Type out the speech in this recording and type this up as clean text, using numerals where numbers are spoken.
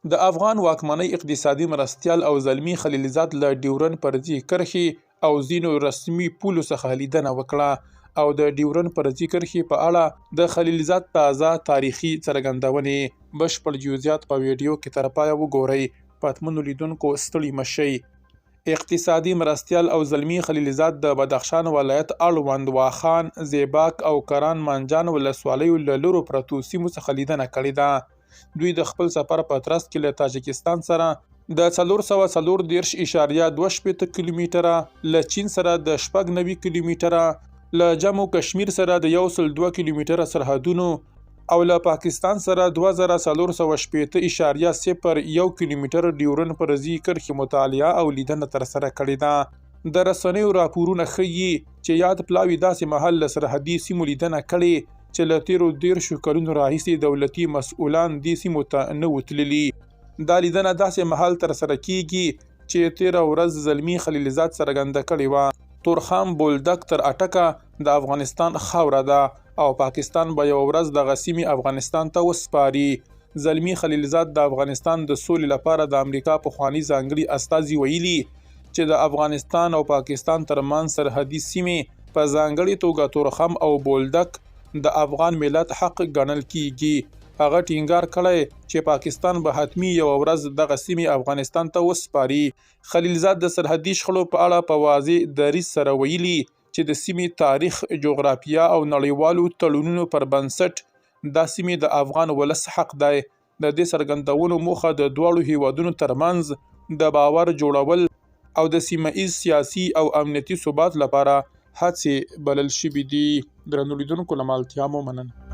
د افغان واکمنۍ اقتصادي مرستیال او زلمی خلیلزاد له ډیورن فرضي کرښې او ځینو رسمي پولو څخه لیدنه وکړه او د ډیورن فرضي کرښې په اړه د خلیلزاد تازه تاریخي څرګندونې بشپړ جزئیات په ویډیو کې تر پایه وګورئ. پاتمنو لیدونکو ستړي مشئ. اقتصادي مرستیال او زلمی خلیلزاد د بدخشان ولایت اړوند واخان، زیباک او کران منجان ولسوالیو له لرو پرتو سیمو څخه لیدنه کړې ده. دوی د خپل سفر په ترڅ کې له تاجکستان سره د 434.28 کیلومتره، له چین سره د 90 کیلومتره، له جموں کشمیر سره د 102 کیلومتره سرحدونو او له پاکستان سره 2460.01 کیلومتره ډیورن فرضي کرښې مطالعه او لیدنه ترسره کړې ده. د رسنیو راپورونه ښیي چې یاد پلاوي داسې مهال له سرحدي سیمو لیدنه کړې چې له تیرو 13 کلونو راهیسې دولتي مسؤلان دې سیمو ته نه وو تللي. دا لیدنه داسې مهال ترسره کیږي چې تیره ورځ زلمی خلیلزاد څرګنده کړې وه. تورخم بولدک تر اټکه د افغانستان خاوره ده او پاکستان به یوه ورځ دغه سیمې افغانستان ته وسپاري. زلمی خلیلزاد د افغانستان د سولې لپاره د امریکا پخواني ځانګړي استازي ویلي چې د افغانستان او پاکستان ترمنځ سرحدي سیمې په ځانګړې توګه تورخم او بولدک د افغان ملت حق ګڼل کیږي. هغه ټینګار کړی چې پاکستان به حتمی یوه ورځ دغه سیمې افغانستان ته وسپاري. خلیلزاد د سرحدي شخړو په اړه په واضح دریځ سره ویلي چې د سیمې تاریخ، جغرافیه او نړیوالو تړونونو پر بنسټ دا سیمې د افغان ولس حق دی. د دې څرګندونو موخه د دواړو هیوادونو ترمنځ د باور جوړول او د سیمه ایز سیاسي او امنیتي ثبات لپاره هڅې بلل شوي دي. درنو لیدونکو له مالتیا مو مننه.